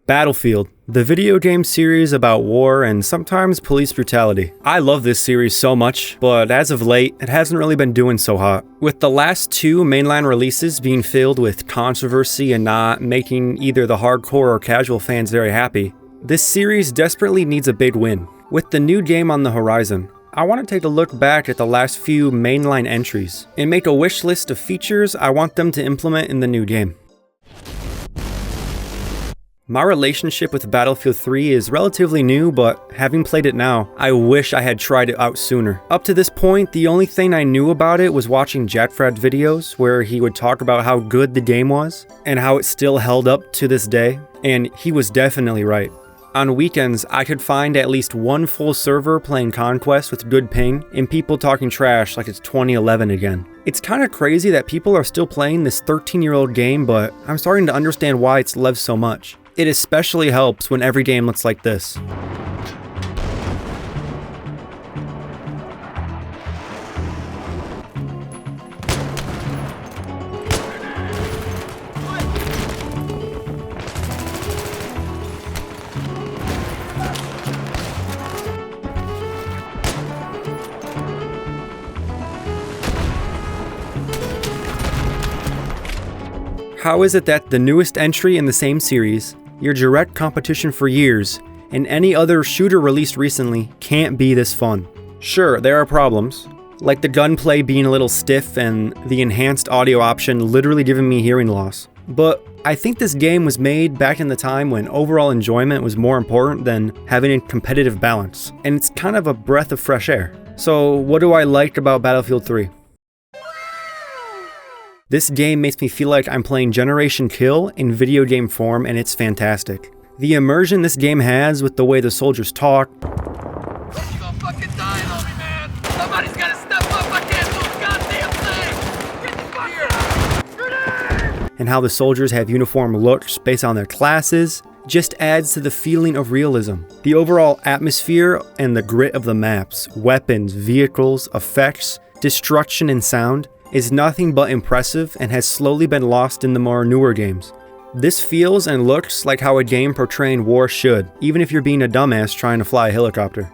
Battlefield, the video game series about war and sometimes police brutality. I love this series so much, but as of late, it hasn't really been doing so hot. With the last two mainline releases being filled with controversy and not making either the hardcore or casual fans very happy, this series desperately needs a big win. With the new game on the horizon, I want to take a look back at the last few mainline entries and make a wish list of features I want them to implement in the new game. My relationship with Battlefield 3 is relatively new, but having played it now, I wish I had tried it out sooner. Up to this point, the only thing I knew about it was watching Jatfrad videos where he would talk about how good the game was and how it still held up to this day, and he was definitely right. On weekends, I could find at least one full server playing Conquest with good ping and people talking trash like it's 2011 again. It's kind of crazy that people are still playing this 13-year-old game, but I'm starting to understand why it's loved so much. It especially helps when every game looks like this. How is it that the newest entry in the same series, your direct competition for years, and any other shooter released recently can't be this fun? Sure, there are problems, like the gunplay being a little stiff and the enhanced audio option literally giving me hearing loss. But I think this game was made back in the time when overall enjoyment was more important than having a competitive balance, and it's kind of a breath of fresh air. So what do I like about Battlefield 3? This game makes me feel like I'm playing Generation Kill in video game form, and it's fantastic. The immersion this game has with the way the soldiers talk, You gonna fucking die on me, man! Somebody's gotta step up! I can't do a goddamn thing! Get the fuck out! Grenade! and how the soldiers have uniform looks based on their classes, just adds to the feeling of realism. The overall atmosphere and the grit of the maps, weapons, vehicles, effects, destruction, and sound is nothing but impressive and has slowly been lost in the more newer games. This feels and looks like how a game portraying war should, even if you're being a dumbass trying to fly a helicopter.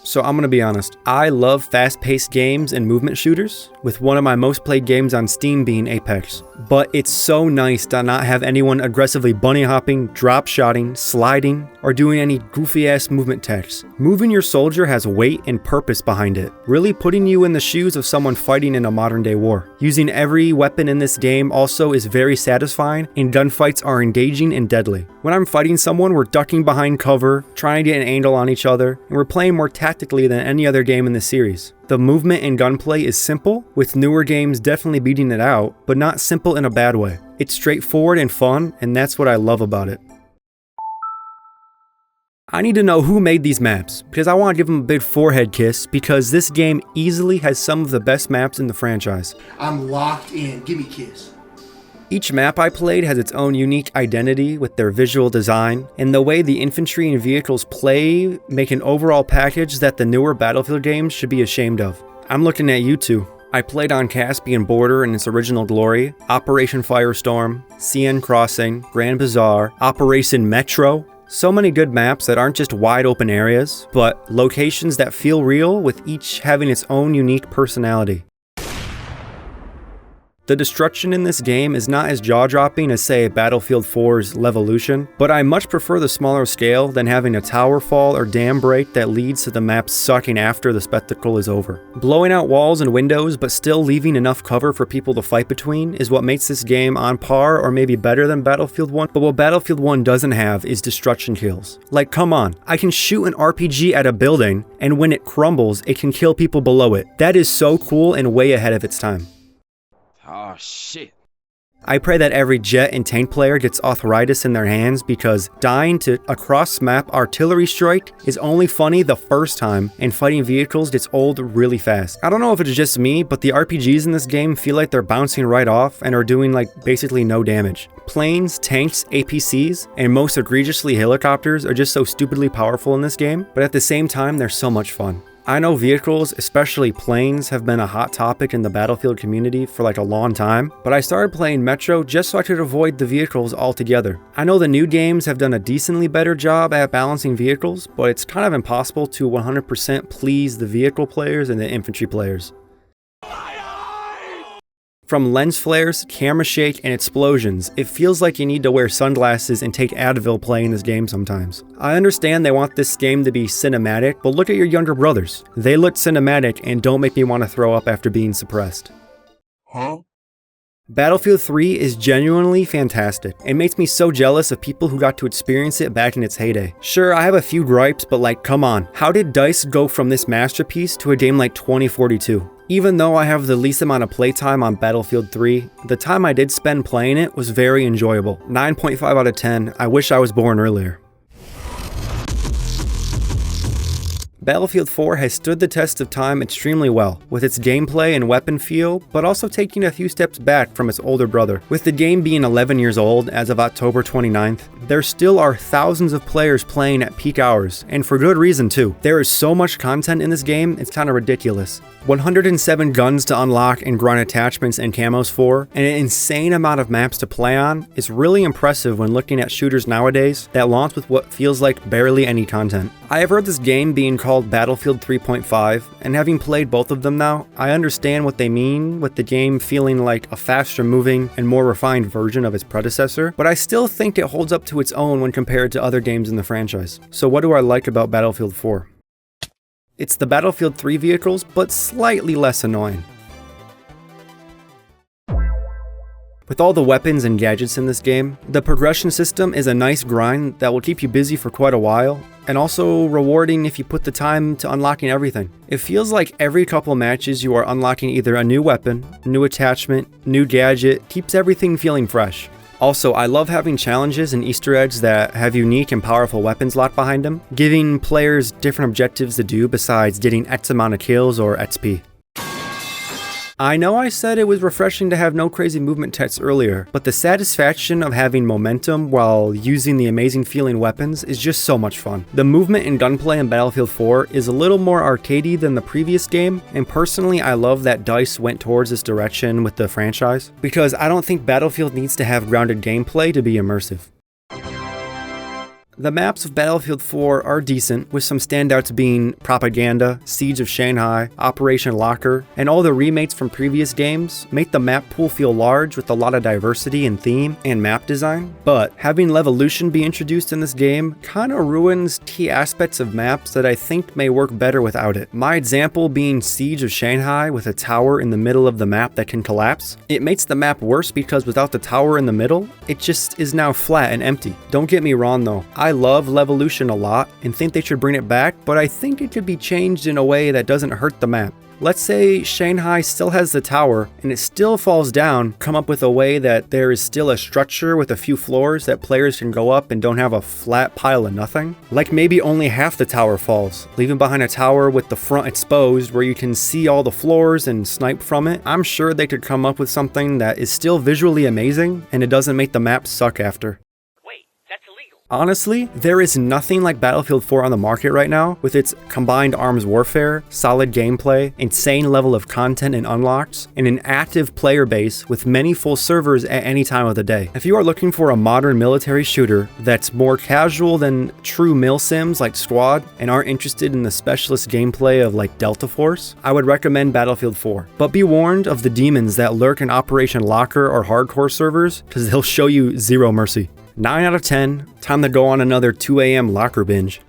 So I'm gonna be honest, I love fast-paced games and movement shooters, with one of my most played games on Steam being Apex. But it's so nice to not have anyone aggressively bunny hopping, drop shotting, sliding, or doing any goofy ass movement techs. Moving your soldier has weight and purpose behind it, really putting you in the shoes of someone fighting in a modern day war. Using every weapon in this game also is very satisfying, and gunfights are engaging and deadly. When I'm fighting someone, we're ducking behind cover, trying to get an angle on each other, and we're playing more tactically than any other game in the series. The movement and gunplay is simple, with newer games definitely beating it out, but not simple in a bad way. It's straightforward and fun, and that's what I love about it. I need to know who made these maps, because I want to give them a big forehead kiss, because this game easily has some of the best maps in the franchise. I'm locked in. Give me a kiss. Each map I played has its own unique identity with their visual design, and the way the infantry and vehicles play make an overall package that the newer Battlefield games should be ashamed of. I'm looking at you two. I played on Caspian Border in its original glory, Operation Firestorm, CN Crossing, Grand Bazaar, Operation Metro. So many good maps that aren't just wide open areas, but locations that feel real, with each having its own unique personality. The destruction in this game is not as jaw-dropping as, say, Battlefield 4's Levolution, but I much prefer the smaller scale than having a tower fall or dam break that leads to the map sucking after the spectacle is over. Blowing out walls and windows but still leaving enough cover for people to fight between is what makes this game on par or maybe better than Battlefield 1, but what Battlefield 1 doesn't have is destruction kills. Like, come on, I can shoot an RPG at a building, and when it crumbles, it can kill people below it. That is so cool and way ahead of its time. Oh shit. I pray that every jet and tank player gets arthritis in their hands, because dying to a cross-map artillery strike is only funny the first time, and fighting vehicles gets old really fast. I don't know if it's just me, but the RPGs in this game feel like they're bouncing right off and are doing like basically no damage. Planes, tanks, APCs, and most egregiously helicopters are just so stupidly powerful in this game, but at the same time they're so much fun. I know vehicles, especially planes, have been a hot topic in the Battlefield community for like a long time, but I started playing Metro just so I could avoid the vehicles altogether. I know the new games have done a decently better job at balancing vehicles, but it's kind of impossible to 100% please the vehicle players and the infantry players. From lens flares, camera shake, and explosions, it feels like you need to wear sunglasses and take Advil playing this game sometimes. I understand they want this game to be cinematic, but look at your younger brothers. They look cinematic and don't make me want to throw up after being suppressed. Huh? Battlefield 3 is genuinely fantastic. It makes me so jealous of people who got to experience it back in its heyday. Sure, I have a few gripes, but like, come on. How did DICE go from this masterpiece to a game like 2042? Even though I have the least amount of playtime on Battlefield 3, the time I did spend playing it was very enjoyable. 9.5 out of 10, I wish I was born earlier. Battlefield 4 has stood the test of time extremely well, with its gameplay and weapon feel, but also taking a few steps back from its older brother. With the game being 11 years old as of October 29th, there still are thousands of players playing at peak hours, and for good reason too. There is so much content in this game, it's kind of ridiculous. 107 guns to unlock and grind attachments and camos for, and an insane amount of maps to play on is really impressive when looking at shooters nowadays that launch with what feels like barely any content. I have heard this game being called Battlefield 3.5, and having played both of them now, I understand what they mean with the game feeling like a faster moving and more refined version of its predecessor, but I still think it holds up to its own when compared to other games in the franchise. So what do I like about Battlefield 4? It's the Battlefield 3 vehicles, but slightly less annoying. With all the weapons and gadgets in this game, the progression system is a nice grind that will keep you busy for quite a while, and also rewarding if you put the time to unlocking everything. It feels like every couple matches you are unlocking either a new weapon, new attachment, new gadget, keeps everything feeling fresh. Also, I love having challenges and Easter eggs that have unique and powerful weapons locked behind them, giving players different objectives to do besides getting X amount of kills or XP. I know I said it was refreshing to have no crazy movement tests earlier, but the satisfaction of having momentum while using the amazing feeling weapons is just so much fun. The movement and gunplay in Battlefield 4 is a little more arcadey than the previous game, and personally I love that DICE went towards this direction with the franchise, because I don't think Battlefield needs to have grounded gameplay to be immersive. The maps of Battlefield 4 are decent, with some standouts being Propaganda, Siege of Shanghai, Operation Locker, and all the remakes from previous games make the map pool feel large with a lot of diversity in theme and map design. But having Levolution be introduced in this game kinda ruins key aspects of maps that I think may work better without it. My example being Siege of Shanghai with a tower in the middle of the map that can collapse. It makes the map worse because without the tower in the middle, it just is now flat and empty. Don't get me wrong though, I love Levolution a lot and think they should bring it back, but I think it could be changed in a way that doesn't hurt the map. Let's say Shanghai still has the tower and it still falls down, come up with a way that there is still a structure with a few floors that players can go up and don't have a flat pile of nothing. Like maybe only half the tower falls, leaving behind a tower with the front exposed where you can see all the floors and snipe from it. I'm sure they could come up with something that is still visually amazing and it doesn't make the map suck after. Honestly, there is nothing like Battlefield 4 on the market right now, with its combined arms warfare, solid gameplay, insane level of content and unlocks, and an active player base with many full servers at any time of the day. If you are looking for a modern military shooter that's more casual than true mil sims like Squad, and aren't interested in the specialist gameplay of like Delta Force, I would recommend Battlefield 4. But be warned of the demons that lurk in Operation Locker or hardcore servers, because they'll show you zero mercy. 9 out of 10, time to go on another 2 AM locker binge.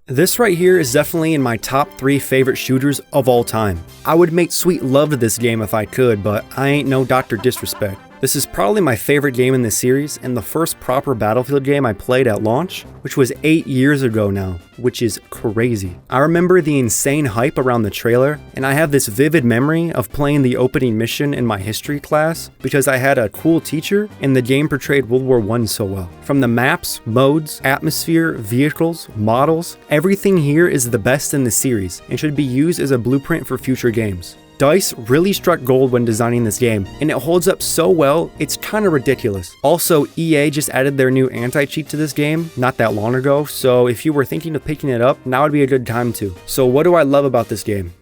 This right here is definitely in my top 3 favorite shooters of all time. I would make sweet love to this game if I could, but I ain't no Dr. Disrespect. This is probably my favorite game in this series and the first proper Battlefield game I played at launch, which was 8 years ago now, which is crazy. I remember the insane hype around the trailer, and I have this vivid memory of playing the opening mission in my history class because I had a cool teacher and the game portrayed World War I so well. From the maps, modes, atmosphere, vehicles, models, everything here is the best in the series and should be used as a blueprint for future games. DICE really struck gold when designing this game, and it holds up so well, it's kinda ridiculous. Also, EA just added their new anti-cheat to this game not that long ago, so if you were thinking of picking it up, now would be a good time to. So what do I love about this game?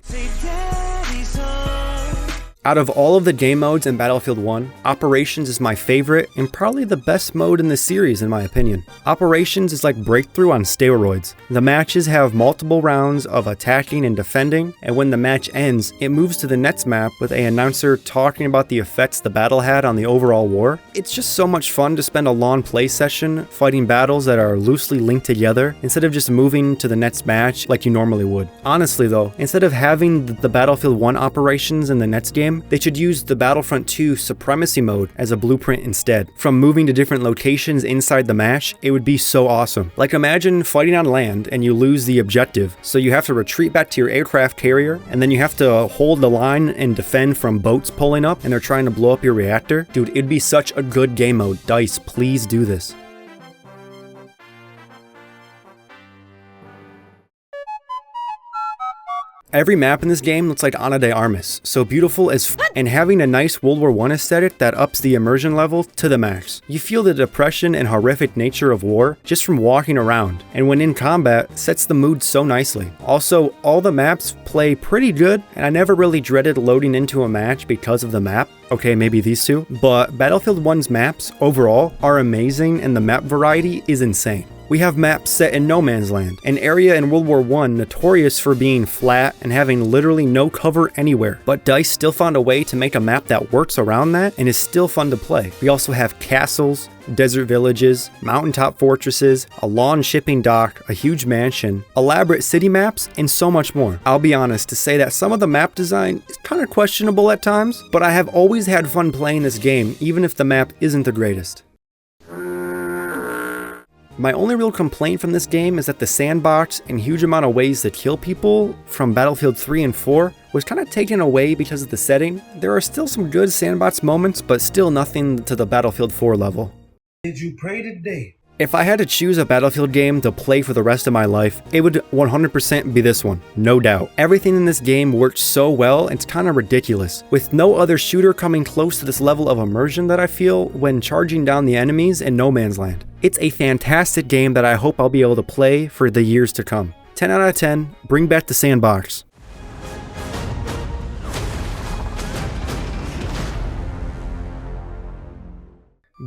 Out of all of the game modes in Battlefield 1, Operations is my favorite and probably the best mode in the series in my opinion. Operations is like Breakthrough on steroids. The matches have multiple rounds of attacking and defending, and when the match ends, it moves to the next map with an announcer talking about the effects the battle had on the overall war. It's just so much fun to spend a long play session fighting battles that are loosely linked together instead of just moving to the next match like you normally would. Honestly though, instead of having the Battlefield 1 operations in the next game, they should use the Battlefront 2 Supremacy mode as a blueprint instead. From moving to different locations inside the match, it would be so awesome. Like imagine fighting on land and you lose the objective, so you have to retreat back to your aircraft carrier, and then you have to hold the line and defend from boats pulling up and they're trying to blow up your reactor. Dude, it'd be such a good game mode. DICE, please do this. Every map in this game looks like Ana de Armas, so beautiful as and having a nice World War I aesthetic that ups the immersion level to the max. You feel the depression and horrific nature of war just from walking around, and when in combat, sets the mood so nicely. Also, all the maps play pretty good, and I never really dreaded loading into a match because of the map. Okay, maybe these two, but Battlefield 1's maps overall are amazing and the map variety is insane. We have maps set in no man's land, an area in World War I notorious for being flat and having literally no cover anywhere, but DICE still found a way to make a map that works around that and is still fun to play. We also have castles, desert villages, mountaintop fortresses, a lawn shipping dock, a huge mansion, elaborate city maps, and so much more. I'll be honest to say that some of the map design is kind of questionable at times, but I have always had fun playing this game even if the map isn't the greatest. My only real complaint from this game is that the sandbox and huge amount of ways to kill people from Battlefield 3 and 4 was kind of taken away because of the setting. There are still some good sandbox moments, but still nothing to the Battlefield 4 level. Did you pray today? If I had to choose a Battlefield game to play for the rest of my life, it would 100% be this one, no doubt. Everything in this game works so well, it's kind of ridiculous, with no other shooter coming close to this level of immersion that I feel when charging down the enemies in no man's land. It's a fantastic game that I hope I'll be able to play for the years to come. 10 out of 10, bring back the sandbox.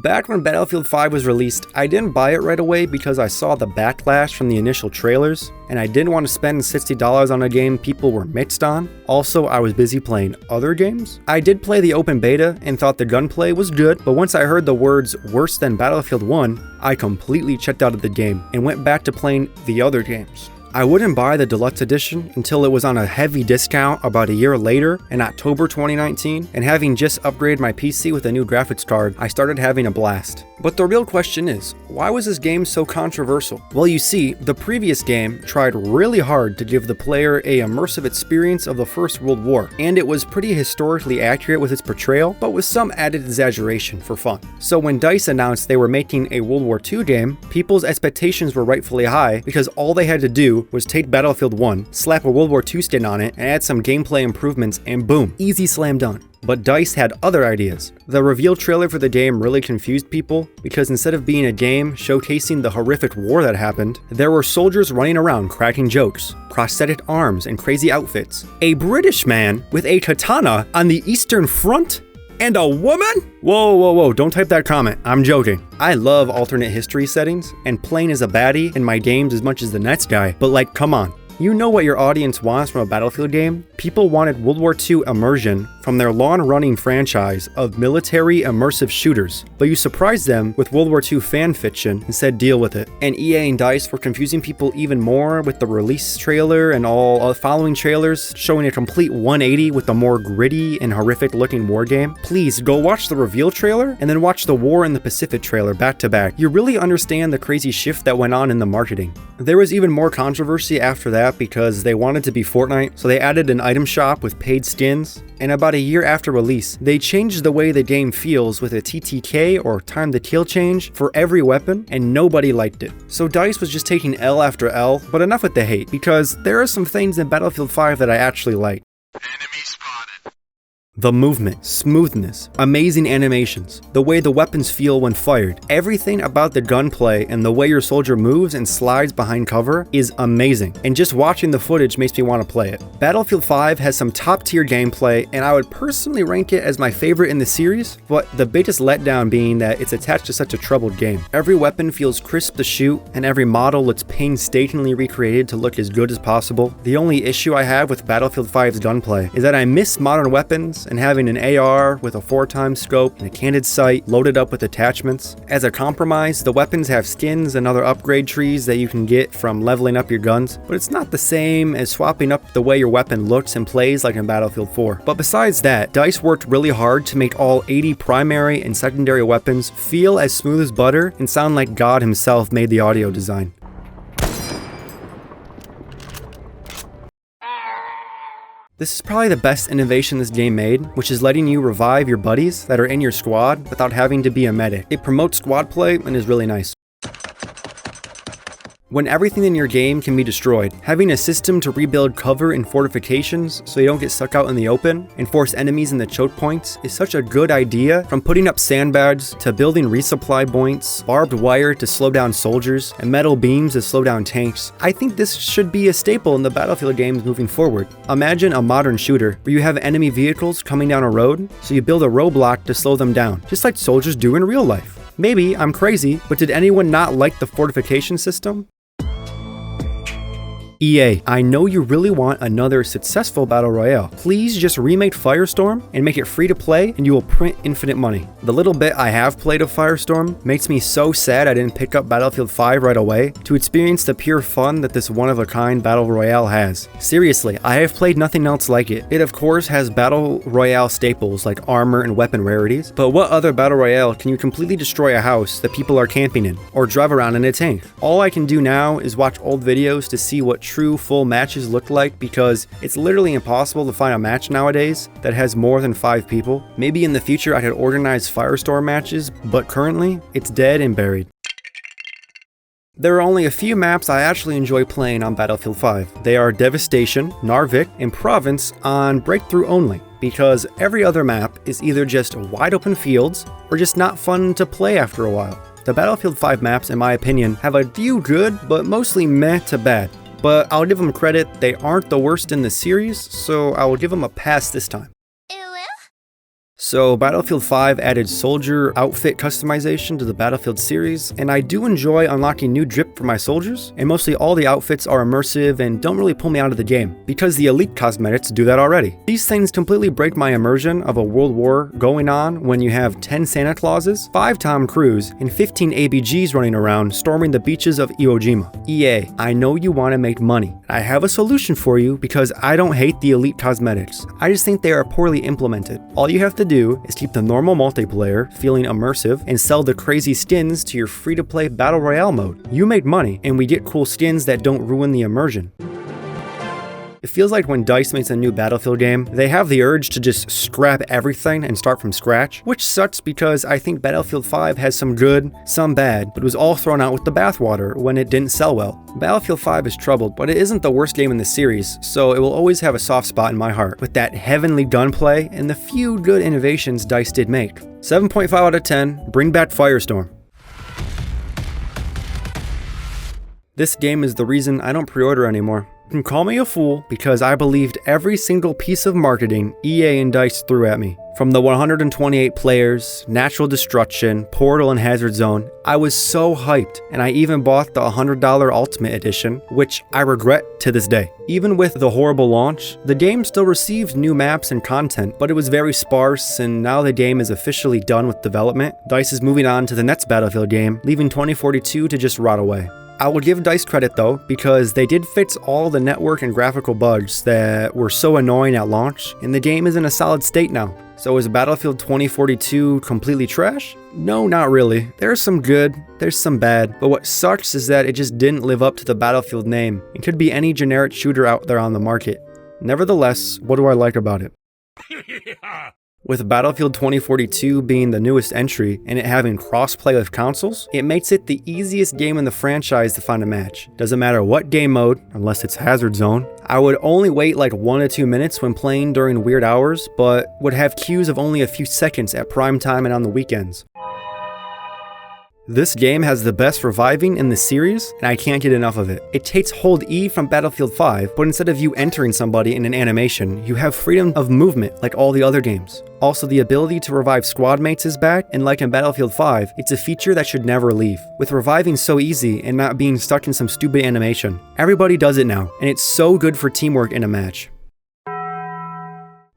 Back when Battlefield 5 was released, I didn't buy it right away because I saw the backlash from the initial trailers, and I didn't want to spend $60 on a game people were mixed on. Also, I was busy playing other games. I did play the open beta and thought the gunplay was good, but once I heard the words worse than Battlefield 1, I completely checked out of the game and went back to playing the other games. I wouldn't buy the deluxe edition until it was on a heavy discount about a year later in October 2019, and having just upgraded my PC with a new graphics card, I started having a blast. But the real question is, why was this game so controversial? Well, you see, the previous game tried really hard to give the player a immersive experience of the First World War, and it was pretty historically accurate with its portrayal, but with some added exaggeration for fun. So when DICE announced they were making a World War II game, people's expectations were rightfully high because all they had to do was take Battlefield 1, slap a World War II skin on it, and add some gameplay improvements, and boom, easy slam done. But DICE had other ideas. The reveal trailer for the game really confused people because instead of being a game showcasing the horrific war that happened, there were soldiers running around cracking jokes, prosthetic arms, and crazy outfits. A British man with a katana on the Eastern Front? And a woman? Whoa, don't type that comment, I'm joking. I love alternate history settings and playing as a baddie in my games as much as the next guy, but like, come on. You know what your audience wants from a Battlefield game? People wanted World War II immersion from their long-running franchise of military immersive shooters, but you surprised them with World War II fan fiction and said deal with it. And EA and DICE were confusing people even more with the release trailer and all following trailers showing a complete 180 with a more gritty and horrific looking war game. Please go watch the reveal trailer and then watch the War in the Pacific trailer back to back. You really understand the crazy shift that went on in the marketing. There was even more controversy after that because they wanted to be Fortnite, so they added an item shop with paid skins, and about a year after release, they changed the way the game feels with a TTK or time to kill change for every weapon, and nobody liked it. So DICE was just taking L after L, but enough with the hate, because there are some things in Battlefield 5 that I actually like. Enemy spotted. The movement, smoothness, amazing animations, the way the weapons feel when fired, everything about the gunplay and the way your soldier moves and slides behind cover is amazing, and just watching the footage makes me want to play it. Battlefield 5 has some top tier gameplay, and I would personally rank it as my favorite in the series, but the biggest letdown being that it's attached to such a troubled game. Every weapon feels crisp to shoot, and every model looks painstakingly recreated to look as good as possible. The only issue I have with Battlefield 5's gunplay is that I miss modern weapons and having an AR with a 4x scope and a candid sight loaded up with attachments. As a compromise, the weapons have skins and other upgrade trees that you can get from leveling up your guns, but it's not the same as swapping up the way your weapon looks and plays like in Battlefield 4. But besides that, DICE worked really hard to make all 80 primary and secondary weapons feel as smooth as butter and sound like God himself made the audio design. This is probably the best innovation this game made, which is letting you revive your buddies that are in your squad without having to be a medic. It promotes squad play and is really nice. When everything in your game can be destroyed, having a system to rebuild cover and fortifications so you don't get stuck out in the open and force enemies in the choke points is such a good idea, from putting up sandbags to building resupply points, barbed wire to slow down soldiers, and metal beams to slow down tanks. I think this should be a staple in the Battlefield games moving forward. Imagine a modern shooter where you have enemy vehicles coming down a road, so you build a roadblock to slow them down, just like soldiers do in real life. Maybe I'm crazy, but did anyone not like the fortification system? EA, I know you really want another successful battle royale. Please just remake Firestorm and make it free to play and you will print infinite money. The little bit I have played of Firestorm makes me so sad I didn't pick up Battlefield 5 right away to experience the pure fun that this one-of-a-kind battle royale has. Seriously, I have played nothing else like it. It of course has battle royale staples like armor and weapon rarities, but what other battle royale can you completely destroy a house that people are camping in or drive around in a tank? All I can do now is watch old videos to see what true full matches look like, because it's literally impossible to find a match nowadays that has more than 5 people. Maybe in the future I could organize Firestorm matches, but currently it's dead and buried. There are only a few maps I actually enjoy playing on Battlefield 5. They are Devastation, Narvik, and Province on Breakthrough only, because every other map is either just wide open fields or just not fun to play after a while. The Battlefield 5 maps, in my opinion, have a few good, but mostly meh to bad. But I'll give them credit, they aren't the worst in the series, so I will give them a pass this time. So Battlefield 5 added soldier outfit customization to the Battlefield series, and I do enjoy unlocking new drip for my soldiers, and mostly all the outfits are immersive and don't really pull me out of the game, because the elite cosmetics do that already. These things completely break my immersion of a world war going on when you have 10 Santa Clauses, 5 Tom Cruise, and 15 ABGs running around storming the beaches of Iwo Jima. EA, I know you want to make money. I have a solution for you because I don't hate the elite cosmetics. I just think they are poorly implemented. All you have to do is keep the normal multiplayer feeling immersive and sell the crazy skins to your free-to-play battle royale mode. You make money and we get cool skins that don't ruin the immersion. It feels like when DICE makes a new Battlefield game, they have the urge to just scrap everything and start from scratch, which sucks because I think Battlefield 5 has some good, some bad, but was all thrown out with the bathwater when it didn't sell well. Battlefield 5 is troubled, but it isn't the worst game in the series, so it will always have a soft spot in my heart, with that heavenly gunplay and the few good innovations DICE did make. 7.5 out of 10, bring back Firestorm. This game is the reason I don't pre-order anymore. You can call me a fool because I believed every single piece of marketing EA and DICE threw at me. From the 128 players, natural destruction, portal and hazard zone, I was so hyped, and I even bought the $100 Ultimate Edition, which I regret to this day. Even with the horrible launch, the game still received new maps and content, but it was very sparse, and now the game is officially done with development. DICE is moving on to the next Battlefield game, leaving 2042 to just rot away. I will give DICE credit though, because they did fix all the network and graphical bugs that were so annoying at launch, and the game is in a solid state now. So is Battlefield 2042 completely trash? No, not really. There's some good, there's some bad, but what sucks is that it just didn't live up to the Battlefield name. It could be any generic shooter out there on the market. Nevertheless, what do I like about it? With Battlefield 2042 being the newest entry and it having cross-play with consoles, it makes it the easiest game in the franchise to find a match. Doesn't matter what game mode, unless it's Hazard Zone. I would only wait like 1 to 2 minutes when playing during weird hours, but would have queues of only a few seconds at prime time and on the weekends. This game has the best reviving in the series, and I can't get enough of it. It takes Hold E from Battlefield 5, but instead of you entering somebody in an animation, you have freedom of movement like all the other games. Also, the ability to revive squad mates is back, and like in Battlefield 5, it's a feature that should never leave. With reviving so easy and not being stuck in some stupid animation, everybody does it now, and it's so good for teamwork in a match.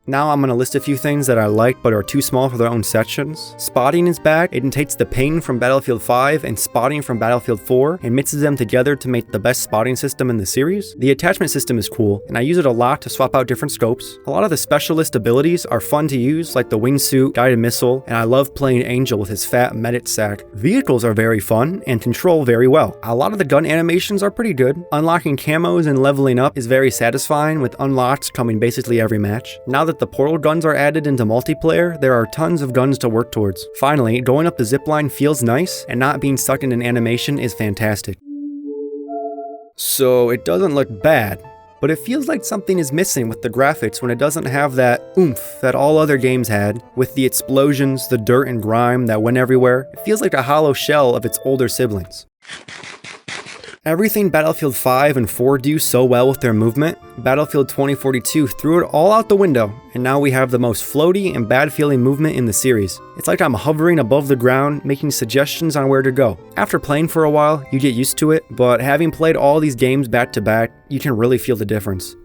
Now I'm going to list a few things that I like but are too small for their own sections. Spotting is back. It takes the pain from Battlefield 5 and spotting from Battlefield 4 and mixes them together to make the best spotting system in the series. The attachment system is cool, and I use it a lot to swap out different scopes. A lot of the specialist abilities are fun to use, like the wingsuit, guided missile, and I love playing Angel with his fat medic sack. Vehicles are very fun and control very well. A lot of the gun animations are pretty good. Unlocking camos and leveling up is very satisfying, with unlocks coming basically every match. Now that the portal guns are added into multiplayer, there are tons of guns to work towards. Finally, going up the zipline feels nice, and not being stuck in an animation is fantastic. So it doesn't look bad, but it feels like something is missing with the graphics when it doesn't have that oomph that all other games had, with the explosions, the dirt and grime that went everywhere. It feels like a hollow shell of its older siblings. Everything Battlefield 5 and 4 do so well with their movement, Battlefield 2042 threw it all out the window, and now we have the most floaty and bad feeling movement in the series. It's like I'm hovering above the ground, making suggestions on where to go. After playing for a while, you get used to it, but having played all these games back to back, you can really feel the difference.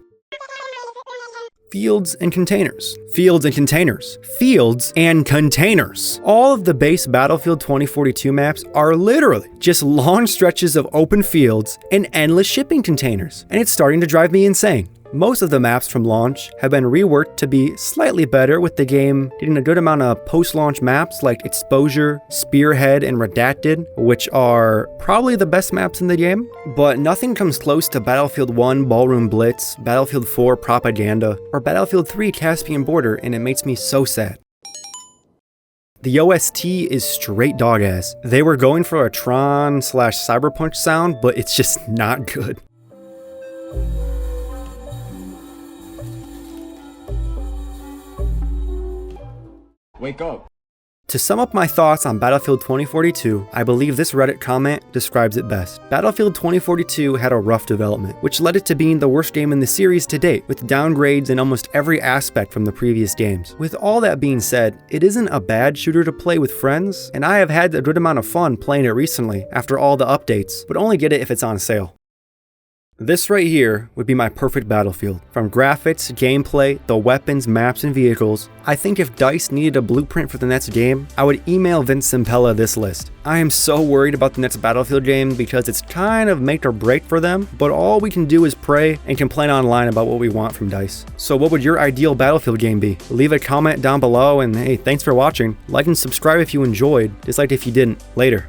Fields and containers. Fields and containers. Fields and containers. All of the base Battlefield 2042 maps are literally just long stretches of open fields and endless shipping containers, and it's starting to drive me insane. Most of the maps from launch have been reworked to be slightly better, with the game getting a good amount of post-launch maps like Exposure, Spearhead, and Redacted, which are probably the best maps in the game, but nothing comes close to Battlefield 1 Ballroom Blitz, Battlefield 4 Propaganda, or Battlefield 3 Caspian Border, and it makes me so sad. The OST is straight dog ass. They were going for a Tron/Cyberpunk sound, but it's just not good. Wake up. To sum up my thoughts on Battlefield 2042, I believe this Reddit comment describes it best. Battlefield 2042 had a rough development, which led it to being the worst game in the series to date, with downgrades in almost every aspect from the previous games. With all that being said, it isn't a bad shooter to play with friends, and I have had a good amount of fun playing it recently after all the updates, but only get it if it's on sale. This right here would be my perfect Battlefield. From graphics, gameplay, the weapons, maps, and vehicles, I think if DICE needed a blueprint for the next game, I would email Vince Zampella this list. I am so worried about the next Battlefield game because it's kind of make or break for them, but all we can do is pray and complain online about what we want from DICE. So what would your ideal Battlefield game be? Leave a comment down below, and hey, thanks for watching. Like and subscribe if you enjoyed, dislike if you didn't. Later.